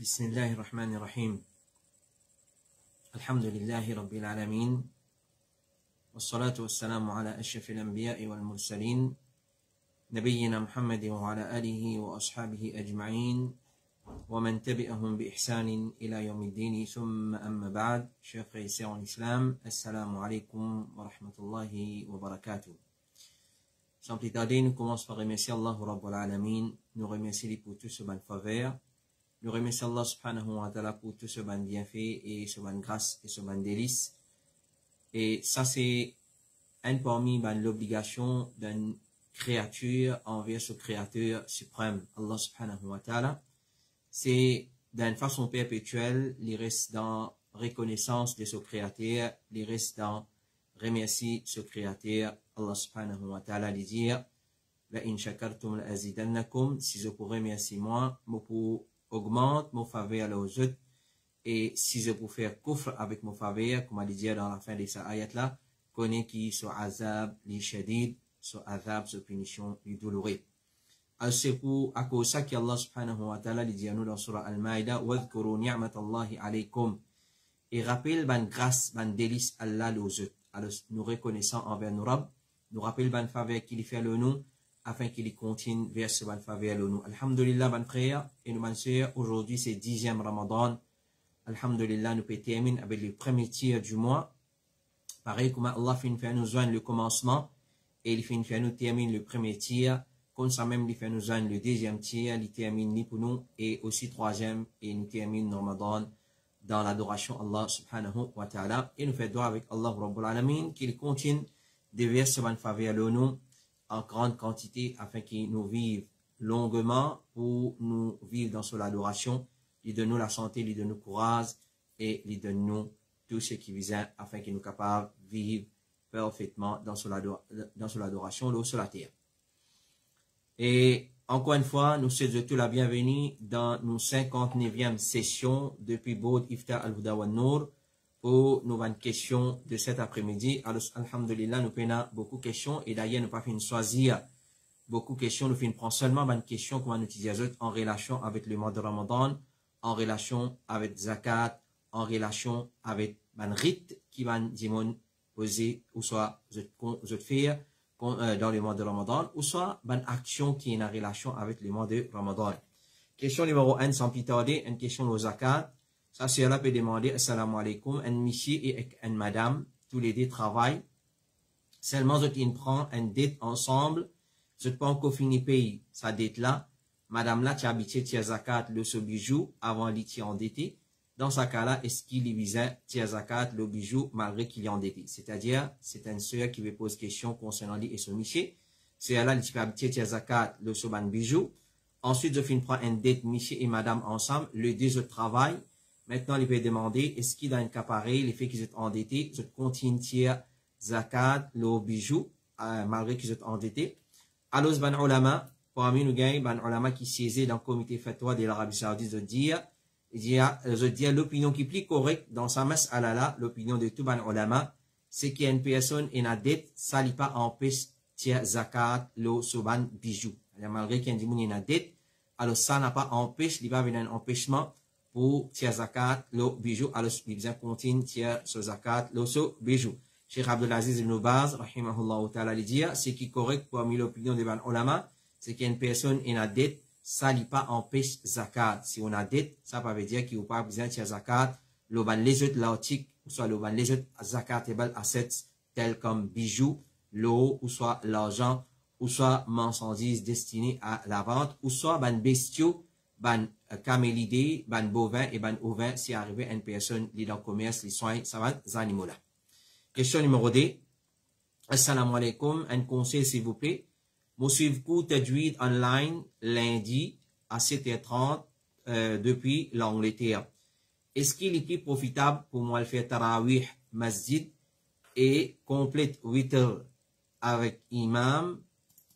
بسم الله الرحمن الرحيم الحمد لله رب العالمين والصلاة والسلام على أشرف الأنبياء والمرسلين نبينا محمد وعلى آله وأصحابه أجمعين ومن تبعهم بإحسان إلى يوم الدين ثم أما بعد chers frères et sœurs en islam assalamu alaikum wa rahmatullahi wa barakatuh. Sans plus tarder, nous commençons par remercier Allah Rabbul Alamin, nous remercier pour tout ce bon faveur. Nous remercions Allah subhanahu wa ta'ala pour tout ce bon bienfait et ce bon grâce et ce bon délice. Et ça, c'est un parmi l'obligation d'une créature envers ce créateur suprême, Allah subhanahu wa ta'ala. C'est d'une façon perpétuelle, il reste dans reconnaissance de ce créateur, il reste dans remercier ce créateur, Allah subhanahu wa ta'ala, lui dire, la in shakartum la azidannakum, si je pourrais remercier moi, je pour augmente mon faveur aux autres, et si je peux faire kufr avec mon faveur, comme on dit dans la fin de cette ayat-là, connaît qui ce azab, li shadid, ce azab, ce punition, li douloureux. Alors c'est pour à cause ça qu'Allah subhanahu wa ta'ala dit à nous dans surah Al-Maïda, wadhkuru ni'matallahi alaykum, et rappelle ban grâce, ban délice Allah aux autres. Alors nous reconnaissons envers nos Rabb, nous rappelle ban faveur qu'il fait le nous, afin qu'il continue vers ce ban faveur le nous. Alhamdulillah, ban frère et nous ban sœurs, aujourd'hui c'est 10e Ramadan. Alhamdulillah, nous peut terminer avec le premier tiers du mois. Pareil comme Allah fait nous joindre le commencement et il fait nous termine le premier tiers. Comme ça même, il fait nous joindre le deuxième tiers, il termine pour nous et aussi troisième et nous termine Ramadan dans l'adoration Allah subhanahu wa ta'ala. Et nous fait droit avec Allah Rabbul Alamin qu'il continue de verser ce ban faveur le nous en grande quantité afin qu'il nous vive longuement pour nous vivre dans son adoration. Il donne nous la santé, il donne nous courage et il donne nous tout ce qui vient afin qu'il nous capable de vivre parfaitement dans son adoration, l'eau sur la terre. Et encore une fois, nous souhaitons la bienvenue dans nos 59e session depuis Boud Iftar Al-Huda wa Nour pour nos 20 questions de cet après-midi. Alors, alhamdulillah, nous prenons beaucoup de questions et d'ailleurs, nous pas fait choisir beaucoup de questions. Nous prendre seulement 20 questions comme nous utilisons en relation avec le mois de Ramadan, en relation avec Zakat, en relation avec un rite qui va nous poser, ou soit je faire dans le mois de Ramadan, ou soit une action qui est en relation avec le mois de Ramadan. Question numéro 1, sans plus tarder, une question au Zakat. Ça, c'est là peut demander, assalamu alaikum, un monsieur et une madame, tous les deux travaillent. Seulement, ils prennent une dette ensemble, je ne peux pas encore finir payer sa dette là. Madame là, tu as habitué tia zakat le ce bijou avant lui tu endetté. Dans ce cas-là, est-ce qu'il visait tia zakat le bijou malgré qu'il est endetté? C'est-à-dire, c'est une sœur qui me pose question concernant lui et son monsieur. C'est là, tu peux habituer tia zakat le ce ban bijou. Ensuite, je finis prendre une dette monsieur et madame ensemble. Les deux autres travaillent. Maintenant, il peut demander, est-ce qu'il a un cas pareil, le fait qu'ils sont endettés, je continue tia zakat le bijou malgré qu'ils sont endettés. Alors, ban ulama, parmi nous gagne ban ulama qui siège dans le comité fatwa de l'Arabie Saoudite de dire l'opinion qui est plus correcte dans sa mas'ala là, l'opinion de tout ban ulama, c'est qu'il y a une personne et la dette, ça ne pas empêche tia zakat le soban bijou. Malgré qu'il y a une dette, alors ça n'a pas empêché, il va venir un empêchement pour tia zakat le bijou, alors il vient continuer tia ce zakat le bijou. Cheikh Abdelaziz Ibn Baz, rahimahullah ta'ala, lui dit, ce qui est correct parmi l'opinion de ban ulama, c'est qu'il y a une personne et la dette, ça ne pas empêche zakat. Si on a dette, ça veut dire qu'il n'y a pas besoin de zakat, le ban les autres l'article, ou soit le ban les autres zakatable assets, tels comme bijoux, l'eau, ou soit l'argent, ou soit marchandises destinées à la vente, ou soit ban bestiaux, ban camélidés, ban bovins et ban ovins, si arrivé à une personne qui est dans le commerce, les soins, ça va, les animaux là. Question numéro 2. Assalamu alaikum, un conseil s'il vous plaît. Moi suivre cours tajwid online lundi à 7h30 depuis l'Angleterre. Est-ce qu'il est plus profitable pour moi de faire tarawih masjid et complète witr avec imam,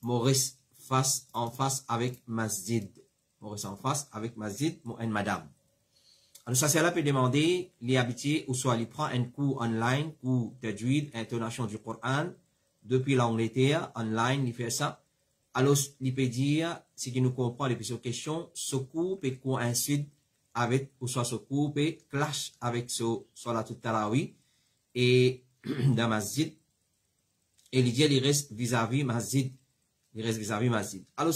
Maurice face en face avec masjid. Maurice en face avec masjid, moi et madame. Alors ça c'est là peut demander les habitués ou soit il prend un cours online, cours tajwid, intonation du Coran depuis l'Angleterre online, il fait ça. Alors, il peut dire, ce qui nous comprend depuis cette question, ce cours peut coïncider avec, ou soit se couper, clash avec ce Salatul Tarawih et dans masjid. Et l'idée, il reste vis-à-vis masjid. Il reste vis-à-vis masjid. Alors,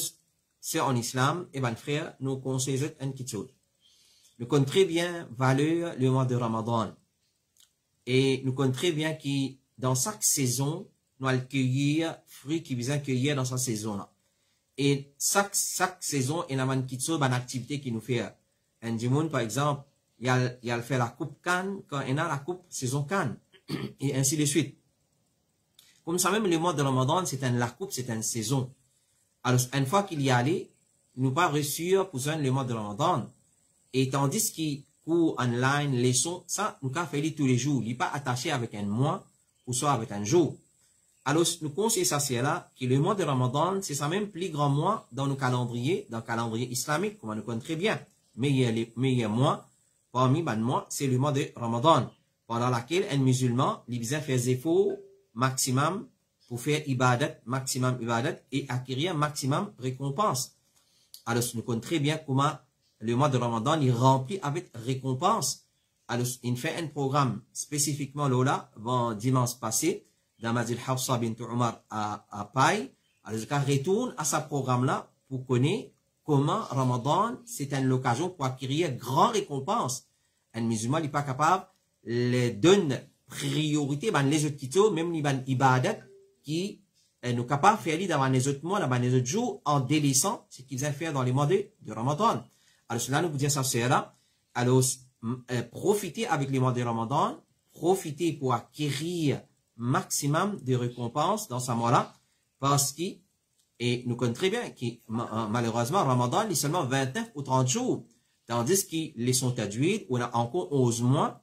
c'est en islam, et ben frère, nous conseillons une petite chose. Nous connaissons très bien valeur le mois de Ramadan. Et nous connaissons très bien que dans chaque saison, nous allons cueillir fruits qui visent cueillir dans cette saison-là. Et chaque saison, il y a une activité qui nous fait. Un dimanche, par exemple, il y a fait la coupe Cannes quand il y a la coupe saison Cannes. Et ainsi de suite. Comme ça même, le mois de Ramadan, la coupe, c'est une saison. Alors, une fois qu'il y allait, nous pas reçu pour le mois de Ramadan. Et tandis qu'il court online, leçon, ça, nous avons fait tous les jours. Il n'est pas attaché avec un mois, ou soit avec un jour. Alors, nous conseillons ça, c'est là, que le mois de Ramadan, c'est ça même plus grand mois dans nos calendriers, dans le calendrier islamique, comme on le connaît très bien. Mais il y a les meilleurs mois, parmi les mois, c'est le mois de Ramadan, pendant lequel un musulman, il fait des efforts maximum pour faire ibadat, maximum ibadat, et acquérir maximum récompense. Alors, nous connaissons très bien comment le mois de Ramadan est rempli avec récompense. Alors, il fait un programme spécifiquement là, dimanche passé, dans Masjid Hafsa bint Omar à Paille. Alors, je retourne à ce programme-là pour connaître comment Ramadan, c'est une occasion pour acquérir grand récompense. Un musulman n'est pas capable de donner priorité dans les autres titres, même les ibadat, qui nous capables de faire dans les autres mois, dans les autres jours, en délaissant ce qu'ils ont fait dans les mois de Ramadan. Alors, cela nous dit ça, c'est là. Alors, profitez avec les mois de Ramadan, profitez pour acquérir maximum de récompenses dans ce mois-là, parce que, et nous connaissons très bien que, malheureusement, Ramadan, il est seulement 29 ou 30 jours, tandis que les sont traduits, on a encore 11 mois,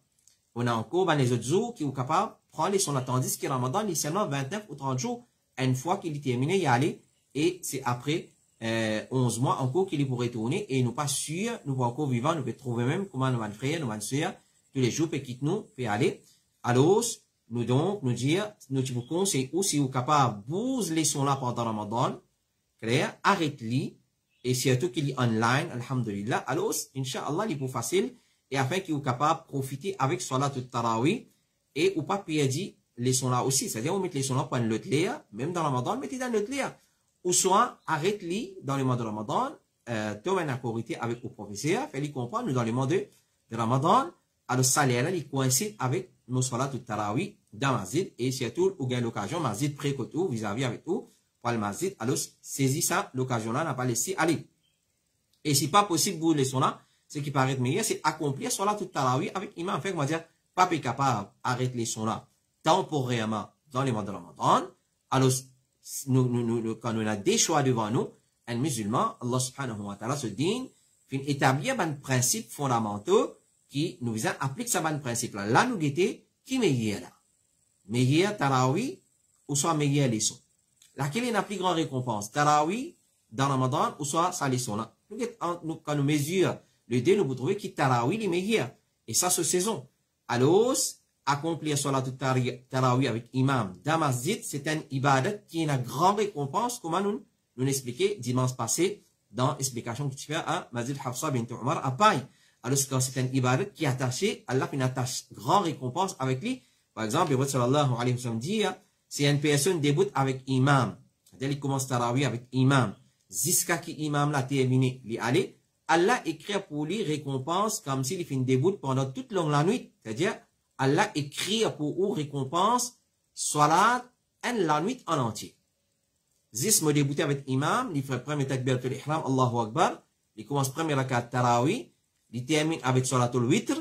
on a encore les autres jours qui sont capables de prendre les sons, tandis que Ramadan, il est seulement 29 ou 30 jours, une fois qu'il est terminé, il y aller, et c'est après 11 mois encore qu'il est pour retourner, et nous pas sûrs, nous pas encore vivants, nous pouvons trouver même comment nous allons frères, nous allons soeurs, tous les jours, peut quitter nous, peut aller. Alors, nous donc, nous dire, nous vous conseillons aussi, vous capable, bouge les sons là pendant Ramadan, clair, arrête-les, et surtout qu'il est online, alhamdulillah, alors, inch'Allah, il est plus facile, et afin qu'il soit capable de profiter avec Salat al-Tarawih, et ou pas perdre les sons là aussi, c'est-à-dire, on met les sons là pour un autre lire, même dans Ramadan, mettez dans l'autre lire, ou soit, arrête-les dans le mois de Ramadan, tu as une autorité avec le professeur, fais-lui comprendre, nous dans le mois de Ramadan, alors, ça, il coïncide avec nos Salat al-Tarawih, dans Masjid, et surtout, ou gagne l'occasion, Masjid près que tout, vis-à-vis avec tout, pour le Masjid, alors, saisis ça, l'occasion-là, n'a pas laissé aller. Et si pas possible, vous laissez là, ce qui paraît meilleur, c'est accomplir Salat al-Tarawih avec imam, fait, on va dire, pas capable, arrête les sons là, temporairement, dans les mois de Ramadan, alors, quand on a des choix devant nous, un musulman, Allah subhanahu wa ta'ala se dit, fin établir un principe fondamental, qui nous applique ça, un principe là. Là, nous guettons, qui meilleur là? Meilleur Tarawih, ou soit meilleur leçon. Laquelle est la plus grande récompense? Tarawih, dans Ramadan, ou soit sa leçon là. Quand nous mesurons le deux, nous vous trouvez que Tarawih est meilleur. Et ça, c'est saison. Alors, accomplir Salat Tarawih avec imam dans Masjid, c'est un ibadat qui est une grande récompense, comme nous l'expliquons dimanche passé, dans l'explication que tu fais à Masjid Hafsa bint Omar à Paille. Alors, c'est un ibadat qui est attaché, Allah fait une attache grande récompense avec lui. Par exemple, le prophète sallallahu alayhi wa sallam dit, si une personne débute avec imam, c'est-à-dire il commence Tarawih avec imam, jusqu'à qui imam l'a terminé, il allait, Allah écrit pour lui récompense comme s'il fait une début pendant toute la nuit. C'est-à-dire, Allah écrit pour vous récompense, salat, la nuit en entier. Zis me débuter avec imam, il fait premier takbiratul ihram, Allahu Akbar, il commence premier rakat Tarawih, il termine avec Salatul Witr,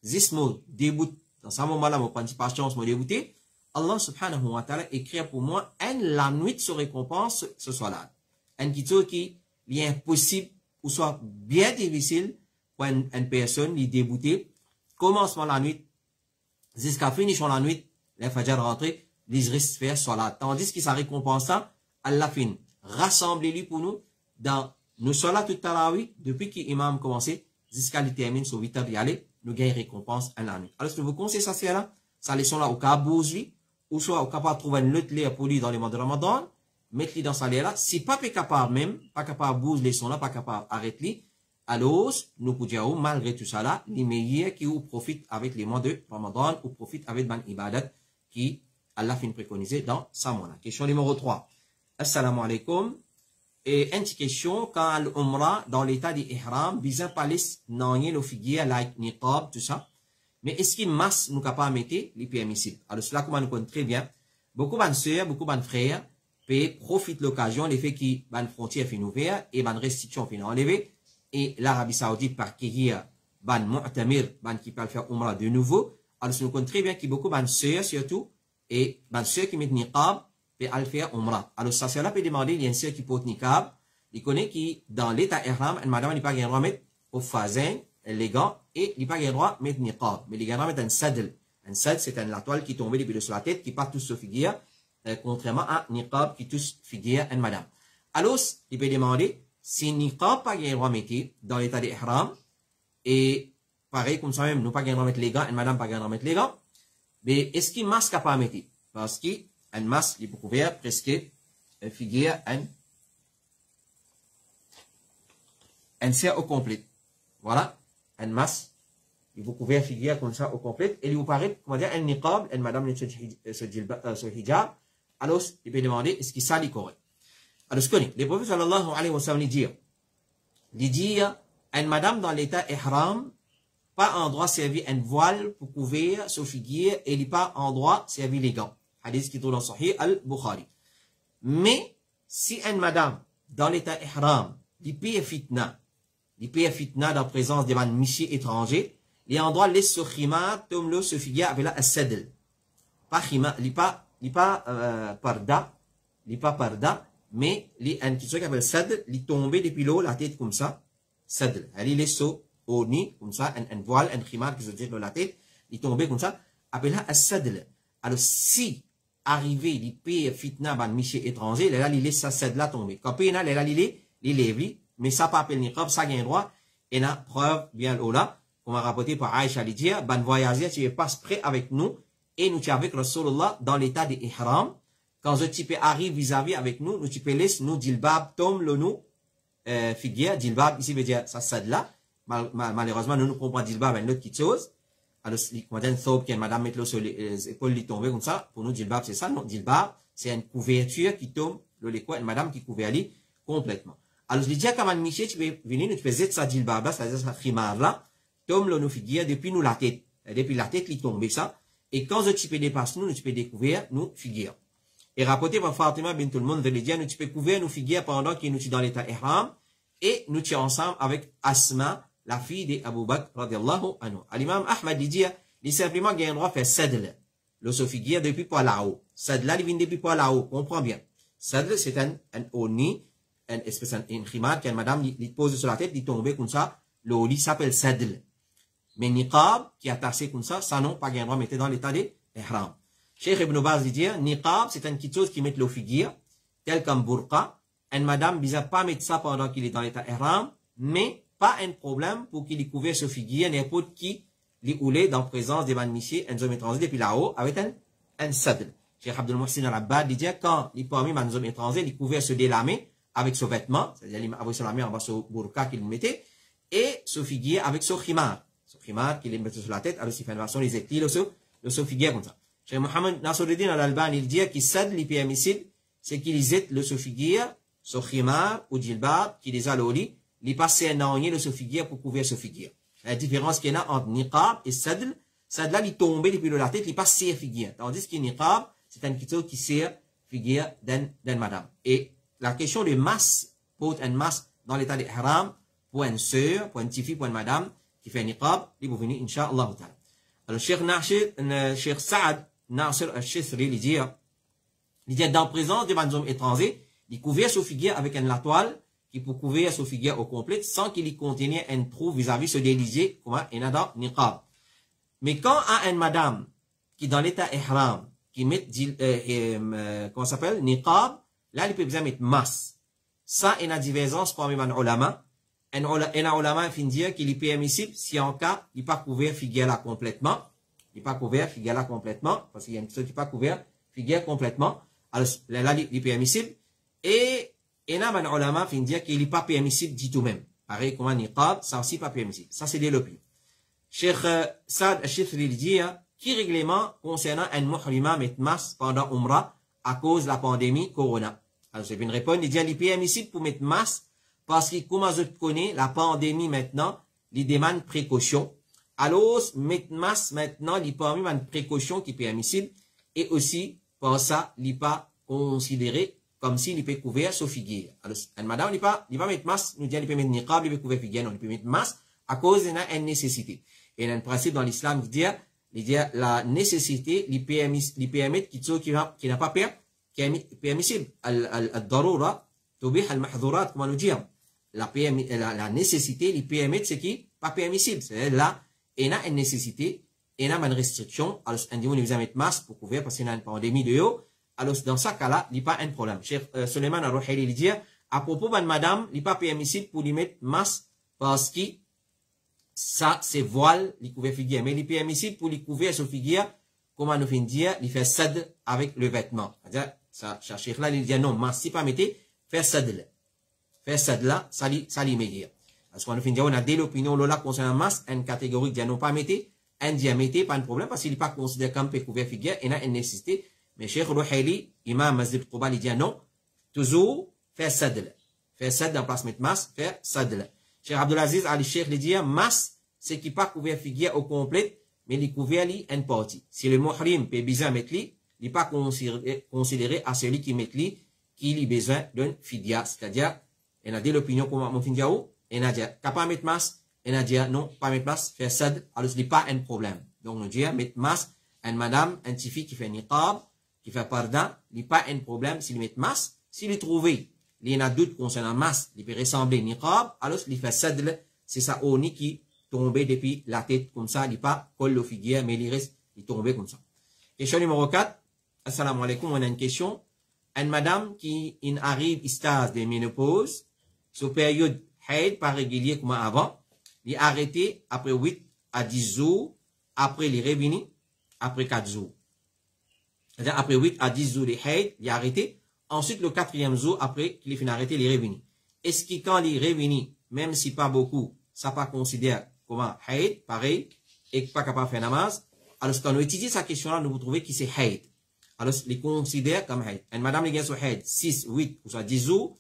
zis me débute, dans ce moment-là, mon participation, me débuter, Allah subhanahu wa ta'ala écrit pour moi, la nuit se récompense ce salat. Un qui est impossible, ou soit bien difficile, pour une personne, il débuter, commencement la nuit, jusqu'à finir la nuit, les fajr rentré, les risques faire salat. Tandis que ça récompense ça, Allah fin, rassemblez-lui pour nous, dans nos salat tout tarawih, depuis que l'imam commencé, jusqu'à le termine sur 8 heures d'y aller, nous gagnons récompense en la nuit. Alors, si vous conseillez ça, c'est là, ça leçon là, au cas bouge ou soit au capable de trouver une autre lire pour lui dans les mois de Ramadan, mettez-le dans sa lire là, si pas capable même, pas capable de bouger les sons là, pas capable d'arrêter, alors, nous pouvons dire, malgré tout ça là, les meilleurs qui profitent avec les mois de Ramadan ou profitent avec ban ibadat qui Allah fin préconisé dans sa mois. Question numéro 3. Assalamu alaikum. Et une question, quand l'umrah dans l'état d'ihram, bizarre palis n'en le figure, like niqab, tout ça. Mais est-ce qu'il masse nous capable mettre les permissibles? Alors cela, comment nous connaît très bien. Beaucoup de sœurs, beaucoup de frères, profitent l'occasion, l'effet qui, ban frontière fin ouverte et ban restriction fin enlevée. Et l'Arabie Saoudite par qui ban mu'tamir, ban qui peut faire umrah de nouveau. Alors nous connaît très bien qu'il y a beaucoup de sœurs surtout, et ban sœurs qui mettent niqab, peut aller faire umrah. Alors ça, cela peut demander, il y a une sœur qui porte niqab, il connaît qui, dans l'état ihram, une madame n'est pas le droit de mettre au fazin, les gants, et il n'est pas le droit de mettre niqab. Mais il y a le droit de mettre un sadl. Un sadl, c'est la toile qui tombe depuis sur la tête, qui part tous sur figure, contrairement à niqab qui tous figure une madame. Alors, il peut demander, si niqab pas le droit de mettre dans l'état d'ihram, et pareil comme ça même, nous pas le droit de mettre les gants, une madame pas le droit de mettre les gants, mais est-ce qu'il masque pas mettre? Parce qu'un masque, il peut couvrir presque figure un serre au complet. Voilà, un masque, il vous couvrir figure comme ça au complet, et il vous paraît, comment dire, un niqab, une madame ce hijab, alors il peut demander, est-ce qu'il s'allie correct? Alors, ce qu'on dit, le prophète sallallahu alayhi wa sallam dit, une madame dans l'état ihram, pas en droit servir un voile pour couvrir son figure, et il pas en droit servir les gants. Hadith qui trouve dans Sahih al-Bukhari. Mais, si une madame, dans l'état ihram, il paye fitna dans la présence des monsieur étrangers, il est en droit de laisser ce khimar, comme le se figure avec la sadl. Pas khimar, il pas parda, mais il y a un petit truc qui appelle sadl, il tombe depuis l'eau, la tête comme ça, sadl. Il laisse au nid, comme ça, un voile, un khimar qui se tire dans la tête, il tombe comme ça, appelle la sadl. Alors, si, arrivé, il paye fitna ban monsieur étranger, là, il laisse sa sadl là tomber. Quand il là, il lève, mais ça pas appelé niqab, ça gagne droit, et là, preuve, bien au là, qu'on m'a rapporté par Aïcha Lydia, ban voyageur, tu passes près avec nous, et nous tu avec Rasulullah dans l'état de ihram. Quand ce type arrive vis-à-vis avec nous, nous tu peux laisser nous dilbab, tom, le nous, figure, dilbab, ici veut dire, ça sad là. Malheureusement, nous comprenons dilbab, une autre petite chose. Alors, madame Thob, qui est madame met sur les épaules, il tombe comme ça. Pour nous, dilbab, c'est ça, non? Dilbab, c'est une couverture qui tombe, le quoi, une madame qui couvre ali complètement. Alors, je dis à Kamal Miché, tu peux venir, tu peux zéter sa dilbab là, c'est-à-dire sa khimar là, tombe le nous figure, depuis nous la tête. Depuis la tête, il tombe ça. Et quand ce type dépasse nous, tu peux découvrir nous figure. Et rapporté par Fatima bint al-Mundhir, nous tu peux couvrir nous figure pendant que nous sommes dans l'état ihram, et nous sommes ensemble avec Asma, la fille d'Abu Bakr, radiallahu anhu. L'imam Ahmad dit, il simplement gagne droit faire sadl. Le se figure depuis pas là-haut. Sadl là, il vient depuis pas là-haut. Comprends bien. Sadl, c'est un oni, un espèce un khimar, qu'une madame, il pose sur la tête, il tombe comme ça. Le oli s'appelle sadl. Mais niqab, qui est attaché comme ça non, pas gagne droit, mettez dans l'état d'ihram. Cheikh Ibn Baz dit, niqab, c'est une petite chose qui met le figure, tel comme burqa. Une madame, bizarre pas mettre ça pendant qu'il est dans l'état ihram, mais pas un problème pour qu'il y couvre ce figure, n'importe qui, li oulé dans présence des banmissiers, un homme étranger depuis là-haut, avec un sadl. Cheikh Abdul Muhsin al-Abbad dit, quand il parmi un homme étranger, il couvert ce délamé avec ce vêtement, c'est-à-dire avec ce lamé en bas ce burqa qu'il mettait, et ce figure avec ce khimar. Ce khimar qu'il mettait sur la tête, alors il fait une version, les éclits, le figure comme ça. Cheikh Mohamed Nasruddin al-Albani, il dit qu'il sadl, il permissible, c'est qu'il zette le figure, ce khimar ou djilbab, qui les a l'oli, il passe un an le figure pour couvrir ce figure. La différence qu'il y a entre niqab et sadl, sadl là, il tombe depuis la tête, il passe ses figure. Tandis que niqab, c'est un petit qui sert figure d'un madame. Et la question de masse, pour un masse dans l'état d'ihram, pour une sœur, pour une petite fille, pour une madame, qui fait niqab, il va venir, incha'Allah ta'ala. Alors, Cheikh Saad Nasir al-Shithri, il dit, dans présence des hommes étrangers, il couvert ce figure avec une toile, qui peut couvrir ce figure au complet, sans qu'il y contenait un trou vis-à-vis ce délisé, comme il y a dans niqab. Mais quand à une madame, qui dans l'état ihram, qui met, comment s'appelle, niqab, là, il peut bien mettre masse. Ça, il y a une divergence parmi les ulama. Un ulama fin dire qu'il est permissible si en cas, il n'est pas couvert figure là complètement. Il n'est pas couvert figure là complètement, parce qu'il y a une chose qui n'est pas couvert figure complètement. Alors, là, il est permissible. Et il y a un ulama fin dire qu'il n'est pas permissible du tout même. pareil comme un niqab, ça aussi pas permissible. Ça, c'est des l'opinion. Cheikh Saad al-Shifri dit, qui règlement concernant un muhrima met masque pendant Umrah à cause de la pandémie Corona? Alors, je vais une réponse, il dit, il est permissible pour mettre masque parce que, comme je connais, la pandémie maintenant, il demande précaution. Alors, mettre masque maintenant, il permet une précaution qui est permissible et aussi, pour ça, il n'est pas considéré comme s'il est couvert sur figure. Alors, madame, il ne pas mettre masque, nous dit, il peut mettre niqab, il peut couvrir figure, non, il peut mettre masque à cause d'une nécessité. Et il y a un principe dans l'islam qui dit, la nécessité, il permet qui n'a pas peur, qui est permissible. Al-darura, tubih al-mahdurat, comment nous dire. La nécessité, il permet ce qui n'est pas permissible. C'est-à-dire là, il y a une nécessité, il y a une restriction. Alors, un individu, il va mettre masque pour couvrir parce qu'il y a une pandémie de haut. Alors, dans ce cas-là, il n'y a pas un problème. Cheikh Suleiman al-Ruhaili, il dit, à propos de madame, il n'est pas permissible pour lui mettre masque parce que ça, c'est voile, il couvert figure. Mais il est permissible pour lui couvrir sur figure, comment nous finit dire, il fait sad avec le vêtement. C'est-à-dire, ça, Cheikh là, il dit non, masque, si pas mettez, faire sad là. Faire sad là, ça lui met dire. Parce qu'on nous finit dire, on a dès l'opinion, là, concernant masque, une catégorie qui dit non, pas mettez, un dit mettez, pas de problème, parce qu'il n'est pas considéré comme couvert figure, il a une nécessité. Mais Cheikh Ruhaili, imam Masjid Quba, il dit non, toujours, faire sad là. Faire sad en place mettre masque, faire sad là. Cheikh Abdelaziz Ali Cheikh lui dit, masque, c'est qui pas couvert figure au complet, mais il couvert li une partie. Si le muhrim peut besoin mettre li, il n'est pas considéré à celui qui met li, qui lui besoin d'un fidya. C'est-à-dire, il a dit l'opinion comme mon fidya ou, il a dit, pas mettre masque, il a dit, non, pas mettre masque, faire sad, alors ce n'est pas un problème. Donc, on dit, mettre masque, une madame, un petit fille qui fait niqab, qui fait pardon, il n'est pas un problème s'il met masque, s'il est trouvé, il y a doute concernant masque, il peut ressembler niqab, alors il fait sad, c'est ça, au ni qui tombé depuis la tête comme ça, il n'est pas colle au figure, mais il reste, il est tombé comme ça. Question numéro 4. Assalamu alaikum, on a une question. Une madame qui arrive stage de ménopause, sur période haid pas régulier comme avant, il est arrêté après 8 à 10 jours, après il est revenu, après 4 jours. C'est-à-dire après 8 à 10 jours de haid, il est arrêté. Ensuite, le 4e jour, après qu'il est fini arrêté, il est revenu. Est-ce que quand il est revenu, même si pas beaucoup, ça pas considère comme haid, pareil, et pas capable de faire namaz. Alors, quand on étudie cette question-là, nous vous trouvez que c'est haid. Alors, il considère comme haid. Une madame, il gagne sur haid 6, 8, ou soit 10 jours.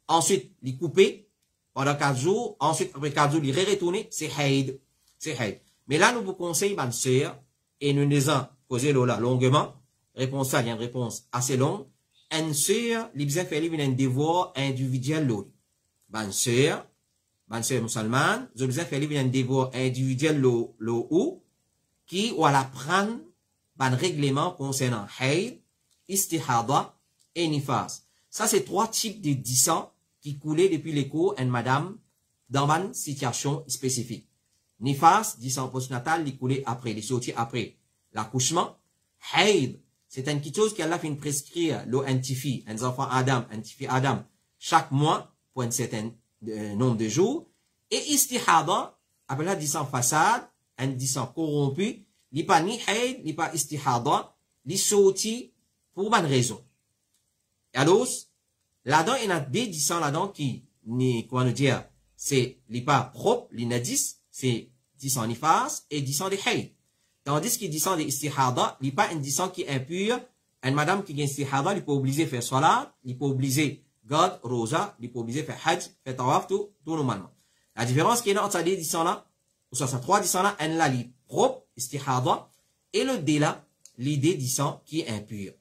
Ensuite, il coupé pendant 4 jours. Ensuite, après 4 jours, il retourné. C'est haid. C'est haid. Mais là, nous vous conseillons, ma sœur, et nous nous avons causé là longuement. Réponse ça, il y a une réponse assez longue. Une sœur, il besoin faire un devoir individuel là. Ma sœur musulmane, je besoin faire un devoir individuel là où, qui ou à la prendre un règlement concernant haid, istihada et nifas. Ça, c'est 3 types de dissents qui coulaient depuis les cours en madame dans une situation spécifique. Nifas, dissent postnatal, il coulait après, il sortit après l'accouchement. Haid, c'est une petite chose qu'Allah fait prescrire l'eau antifi, un enfant Adam, antifi Adam, chaque mois pour un certain nombre de jours. Et istihada, après la dissent façade, un dissent corrompu, il pas ni haid, ni pas istihada, il sortit pour une raison. Alors, là-dedans, il y a des dissents là-dedans qui, comment nous dire, c'est, il pas propre, il nadis, c'est dissent nifas et dissent de haid. Tandis qu'il dissent de istihada, il pas un dissent qui est impur, une madame qui a istihada, il peut obliger faire salat, il peut obliger garde, rosa, il peut obliger faire hajj, faire tawaf, tout normalement. La différence qu'il y a entre ces dissents là, ou soit ces 3 dissents là, un là, il propre, istihada, et le D là, l'idée dissent qui est impur.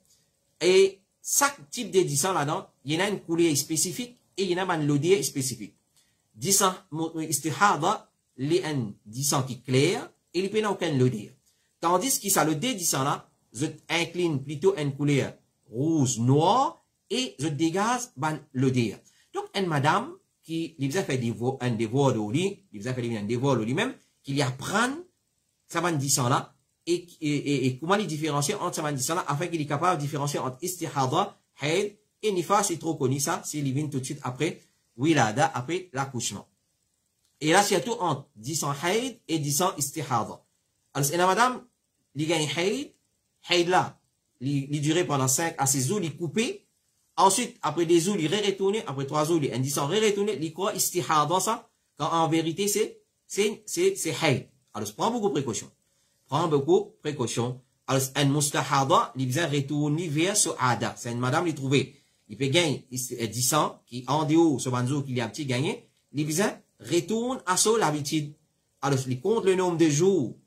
Et chaque type de dissent là-dedans, il y en a une couleur spécifique et il y en a une lodie spécifique. Dissent istihada, il y a un dissent qui est clair et il n'y a aucun lodie. Tandis que ça, le D dissent là, je incline plutôt une couleur rouge, noire et je dégage une lodie. Donc, une madame qui lui a fait un devoir de lui, il a fait un devoir de lui-même, qu'il apprend ça va dissent là et comment il différencie entre ça va dissent là afin qu'il est capable de différencier entre istihada, haid et nifas, c'est trop connu ça, c'est il vient tout de suite après wilada, après l'accouchement. Et là, c'est tout entre dissent haid et dissent istihada. Alors, une madame, il gagne haid là, il durait pendant 5 à 6 jours, il coupé. Ensuite, après des jours, il retourné, après 3 jours, il dissent retourné, il croit istihada ça, quand en vérité c'est hayd. Alors, prends beaucoup de précautions. Prends beaucoup de précautions. Alors, un mustahada, il vient retourner vers ce ada. C'est une madame, il trouvé. Il peut gagner 10 ans, qui en dehors, ce banzo, qu'il y a un petit gagné. Il vient retourne à son l'habitude. Alors, il compte le nombre de jours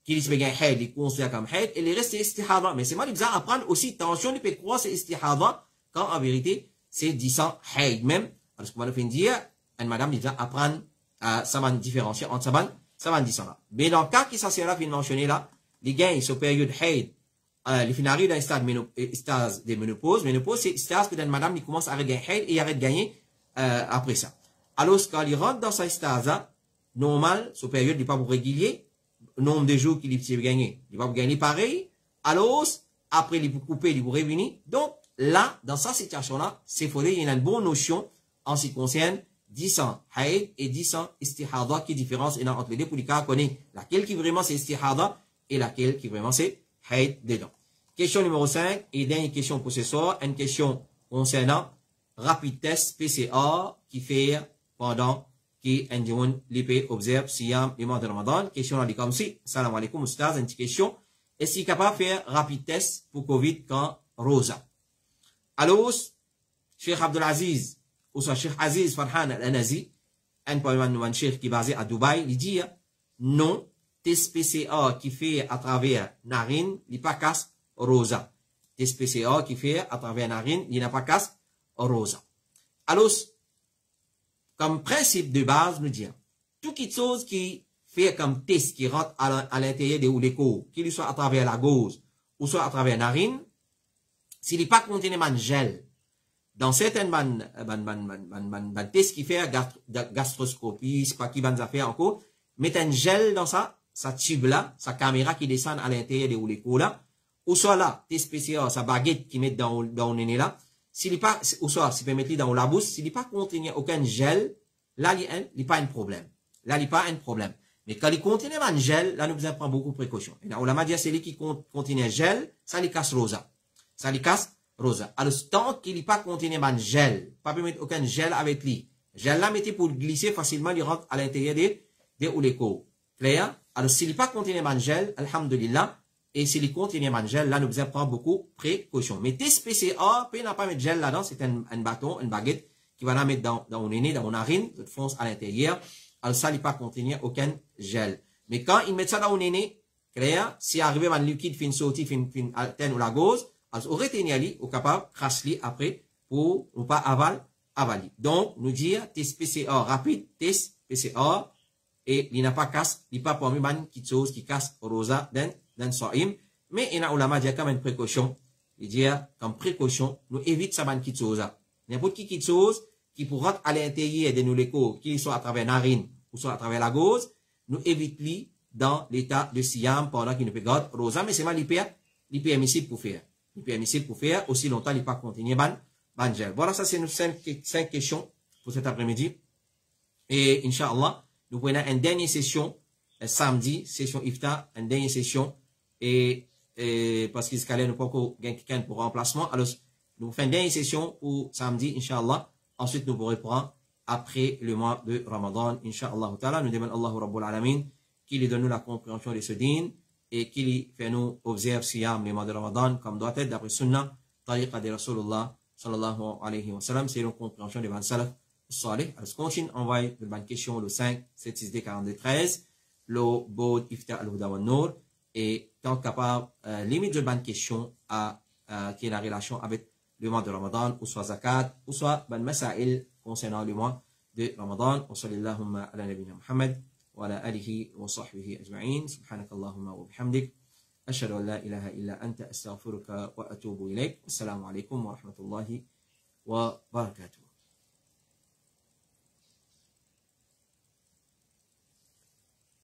qu'il peut gagner hayd, il considère comme hayd, et le reste, c'est istihada. Mais c'est moi, il vient apprendre aussi, attention, il peut croire c'est istihada, quand en vérité, c'est 10 ans hayd même. Alors, ce qu'on va nous faire dire, une madame, il vient apprendre à savoir différencier entre ça va 10 ans là. Mais dans le cas qui s'est là, mentionné là, les gains sur période hayd, les finales d'un stade de ménopause. Ménopause, c'est stade que madame, il commence à arrêter de gagner hayd et il arrête de gagner, après ça. Alors, quand il rentre dans sa stade là, normal, sur période, il n'est pas pour régulier, nombre de jours qu'il peut gagner. Il va gagner pareil. Alors, après, il peut couper, il peut revenir. Donc, là, dans cette situation-là, c'est faudrait, il y a une bonne notion en ce qui concerne 10 ans hayd et 10 ans istihada, qui différence entre les deux pour les cas connaît laquelle qui vraiment c'est istihada et laquelle qui vraiment c'est hayd dedans. Question numéro 5 et dernière question pour ce soir, une question concernant rapid test PCR qui fait pendant qui individu l'IP observe Siyam le mois de Ramadan. Question là comme si, salam alaikum oustaz, une petite question. Est-ce qu'il est capable de faire rapid test pour Covid quand Rosa? Alors, Cheikh Abdelaziz, ou soit Cheikh Aziz Farhan Al-Anazi, un cheikh qui est basé à Dubaï, il dit non, test PCR qui fait à travers narine, il n'est pas casse Rosa. Test PCR qui fait à travers narine, il n'a pas casse Rosa. Alors, comme principe de base, nous disons, toute chose qui fait comme test qui rentre à l'intérieur de l'écho, qu'il soit à travers la gauze ou soit à travers la narine, s'il n'est pas contenu de gel, dans certaines tests qui fait gastroscopie, c'est pas qui va faire encore, mettre un gel dans sa tube là, sa caméra qui descend à l'intérieur de l'écho là, ou soit là, test spécial, sa baguette qui met dans le nez là, s'il n'est pas, ou soit, s'il peut mettre dans la bouche, s'il n'est pas contenu aucun gel, là, il n'y a pas un problème. Là, il n'y a pas un problème. Mais quand il contient un gel, là, nous devons prendre beaucoup de précautions. Et là, on l'a dit, c'est lui qui contient un gel, ça lui casse rosa. Ça lui casse rosa. Alors, tant qu'il n'est pas contenu un gel, pas peut mettre aucun gel avec lui. Gel là, mettez pour glisser facilement, il rentre à l'intérieur des ouléco. Clair? Alors, s'il n'est pas contenu un gel, alhamdulillah, et s'il contient un gel, là, nous devons prendre beaucoup de précautions. Mais test PCR, peut n'a pas mettre gel là-dedans, c'est un bâton, une baguette, qui va la mettre dans le nez, dans la narine, de fonce à l'intérieur. Alors, ça, il n'est pas contenu aucun gel. Mais quand il met ça dans le nez, clair, si arrivé un liquide fin sorti, fin atteindre la gauze, alors, on retient ali, on capable, crasse-li après, pour ne pas avaler. Donc, nous dire, test PCR rapide, test PCR, et il n'a pas casse, il n'a pas pour moi, qui chose qui casse rosa dans soim. Mais, il y a ulama dit comme une précaution. Il dit, comme précaution, nous évite ça, qui chose. N'importe qui chose, qui pourra à l'intérieur de nous l'écho, qu'il soit à travers la narine ou soit à travers la gauze, nous évite-li dans l'état de Siyam pendant qu'il ne peut garder rosa, mais c'est mal l'hypermissible pour faire. L'hypermissible pour faire aussi longtemps, il pas continuer ban gel. Voilà, ça c'est nos 5 questions pour cet après-midi. Et Inch'Allah, nous prenons une dernière session, samedi, session iftar, une dernière session, et parce qu'il se calait, nous pas encore quelqu'un pour remplacement. Alors, nous faisons une dernière session pour samedi, Inch'Allah. Ensuite, nous pourrons reprendre après le mois de Ramadan, Inch'Allah ta'ala. Nous demandons Allah Rabbul Alamin qu'il donne nous la compréhension de ce din et qu'il fait nous observer Siyam le mois de Ramadan comme doit être d'après Sunnah, tariqa de Rasulullah sallallahu alayhi wa sallam. C'est une compréhension de Ban Salaf Salih. Alors, continue, envoie de bonne question le 5, 7, 6, D, 42, 13, le Bod, Ifta, al-Huda wa Nour, et tant capable, limite de bonne question qui est la relation avec le mois de Ramadan, ou soit zakat, ou soit ban masail concernant le mois de Ramadan. Wa sallallahu ala nabina Muhammad wa ala alihi wa sahbihi ajma'in. Subhanakallahumma wa bihamdik. Ashhadu an la ilaha illa anta astaghfiruka wa atubu ilayk. Assalamu alaikum wa rahmatullahi wa barakatuh.